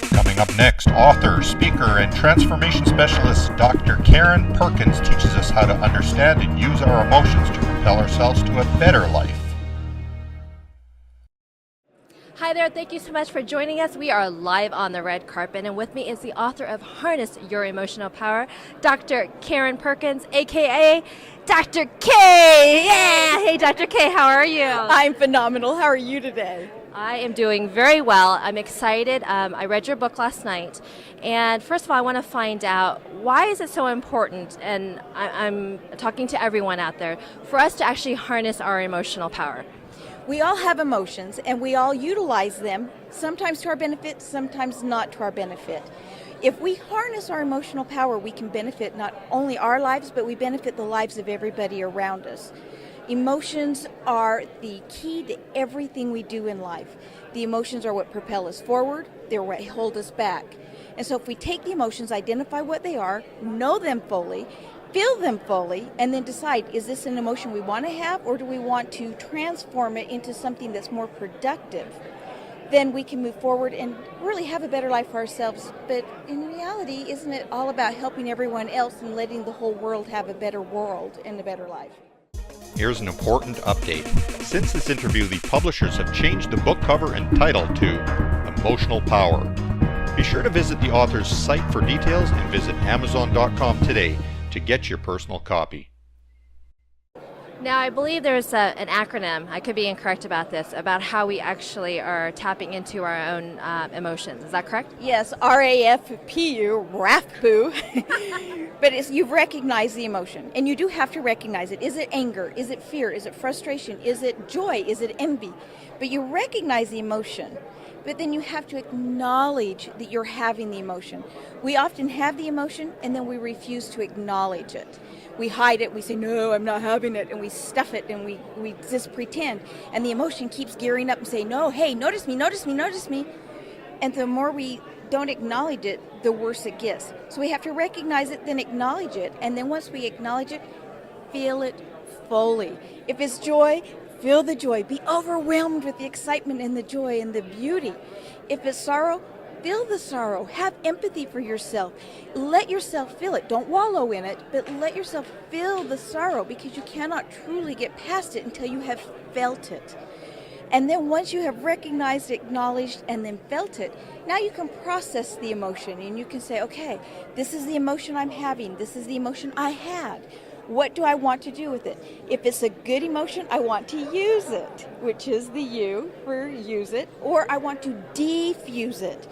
Coming up next, author, speaker, and transformation specialist Dr. Karen Perkins teaches us how to understand and use our emotions to propel ourselves to a better life. Hi there, thank you so much for joining us. We are live on the red carpet, and with me is the author of Harness Your Emotional Power, Dr. Karen Perkins, aka Dr. K. Yeah! Hey, Dr. K, how are you? I'm phenomenal. How are you today? I am doing very well. I'm excited. I read your book last night, and first of all, I want to find out why is it so important, and I'm talking to everyone out there, for us to actually harness our emotional power. We all have emotions, and we all utilize them, sometimes to our benefit, sometimes not to our benefit. If we harness our emotional power, we can benefit not only our lives, but we benefit the lives of everybody around us. Emotions are the key to everything we do in life. The emotions are what propel us forward, they're what hold us back. And so if we take the emotions, identify what they are, know them fully, feel them fully, and then decide, is this an emotion we want to have, or do we want to transform it into something that's more productive? Then we can move forward and really have a better life for ourselves. But in reality, isn't it all about helping everyone else and letting the whole world have a better world and a better life? Here's an important update. Since this interview, the publishers have changed the book cover and title to Emotional Power. Be sure to visit the author's site for details and visit Amazon.com today to get your personal copy. Now, I believe there's an acronym, I could be incorrect about this, about how we actually are tapping into our own emotions. Is that correct? Yes, RAFPU, RAFPU. But you've recognized the emotion, and you do have to recognize it. Is it anger? Is it fear? Is it frustration? Is it joy? Is it envy? But you recognize the emotion, but then you have to acknowledge that you're having the emotion. We often have the emotion, and then we refuse to acknowledge it. We hide it, we say, no, I'm not having it, and we stuff it, and we just pretend. And the emotion keeps gearing up and saying, no, hey, notice me, notice me, notice me. And the more we don't acknowledge it, the worse it gets. So we have to recognize it, then acknowledge it. And then once we acknowledge it, feel it fully. If it's joy, feel the joy. Be overwhelmed with the excitement and the joy and the beauty. If it's sorrow, feel the sorrow. Have empathy for yourself. Let yourself feel it. Don't wallow in it, but let yourself feel the sorrow, because you cannot truly get past it until you have felt it. And then once you have recognized, acknowledged, and then felt it, now you can process the emotion, and you can say, okay, this is the emotion I'm having. This is the emotion I had. What do I want to do with it? If it's a good emotion, I want to use it, which is the U for use it, or I want to defuse it.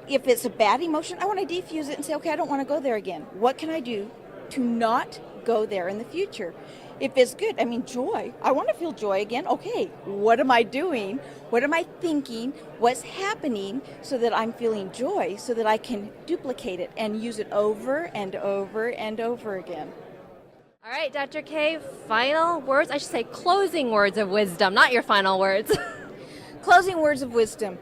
If it's a bad emotion, I want to defuse it and say, okay, I don't want to go there again. What can I do to not go there in the future? If it's good, joy, I want to feel joy again. Okay, what am I doing? What am I thinking? What's happening so that I'm feeling joy, so that I can duplicate it and use it over and over and over again? All right, Dr. K, final words, I should say closing words of wisdom, not your final words. Closing words of wisdom.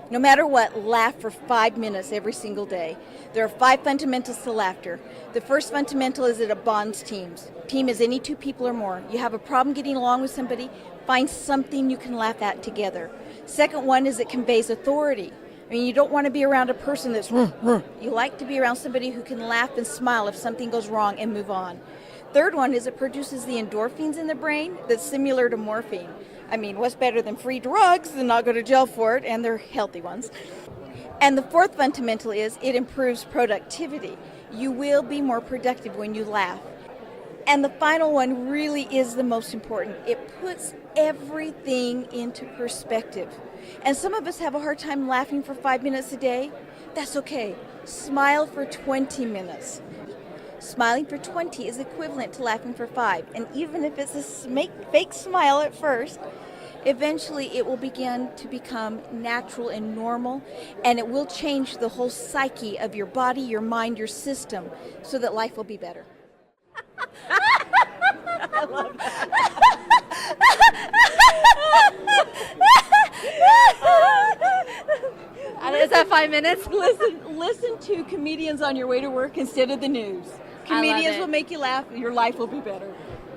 No matter what, laugh for 5 minutes every single day. There are 5 fundamentals to laughter. The first fundamental is that it bonds teams. Team is any 2 people or more. You have a problem getting along with somebody, find something you can laugh at together. Second one is it conveys authority. You don't want to be around a person that's You like to be around somebody who can laugh and smile if something goes wrong and move on. Third one is it produces the endorphins in the brain that's similar to morphine. What's better than free drugs and not go to jail for it, and they're healthy ones. And the fourth fundamental is it improves productivity. You will be more productive when you laugh. And the final one really is the most important. It puts everything into perspective. And some of us have a hard time laughing for 5 minutes a day. That's okay. Smile for 20 minutes. Smiling for 20 is equivalent to laughing for 5. And even if it's a fake smile at first, eventually it will begin to become natural and normal, and it will change the whole psyche of your body, your mind, your system, so that life will be better. I love that. Is that 5 minutes? Listen to comedians on your way to work instead of the news. Comedians will make you laugh, your life will be better.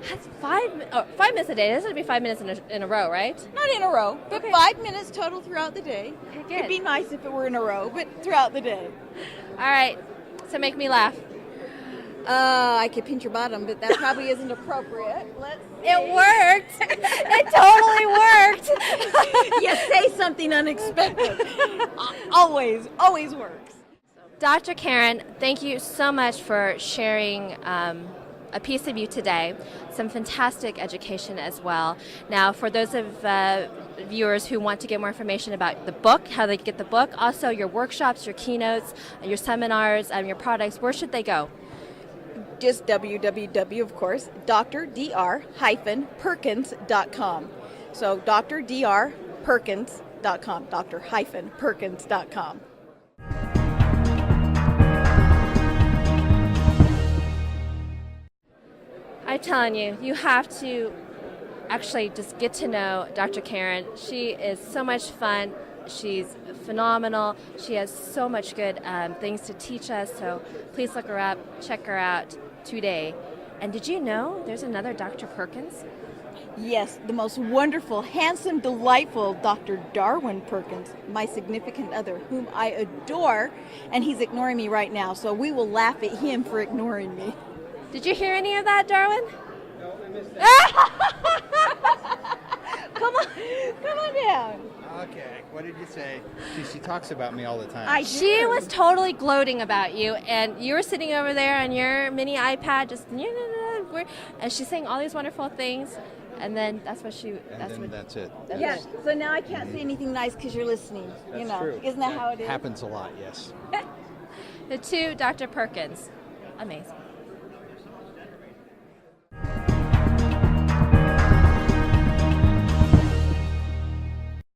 That's 5 minutes a day. This would be 5 minutes in a row, right? Not in a row, but Okay. 5 minutes total throughout the day. Okay, good. It'd be nice if it were in a row, but throughout the day. All right. So make me laugh. I could pinch your bottom, but that probably isn't appropriate. Let's see. It worked. It totally worked. You say something unexpected. Always works. Dr. Karen, thank you so much for sharing a piece of you today. Some fantastic education as well. Now, for those of viewers who want to get more information about the book, how they get the book, also your workshops, your keynotes, your seminars, your products, where should they go? Just www, of course, dr-perkins.com. So dr-perkins.com, dr-perkins.com. I'm telling you, you have to actually just get to know Dr. Karen. She is so much fun. She's phenomenal. She has so much good things to teach us. So please look her up, check her out today. And did you know there's another Dr. Perkins? Yes, the most wonderful, handsome, delightful Dr. Darwin Perkins, my significant other, whom I adore, and he's ignoring me right now, so we will laugh at him for ignoring me. Did you hear any of that, Darwin? No, I missed that. Come on down. Okay, what did you say? She talks about me all the time. She was totally gloating about you, and you were sitting over there on your mini iPad, just and she's saying all these wonderful things, and then that's what she. That's it. Yeah, so now I can't say anything nice because you're listening. That's you know, true. Isn't that how it is? Happens a lot, yes. The two Dr. Perkins, amazing.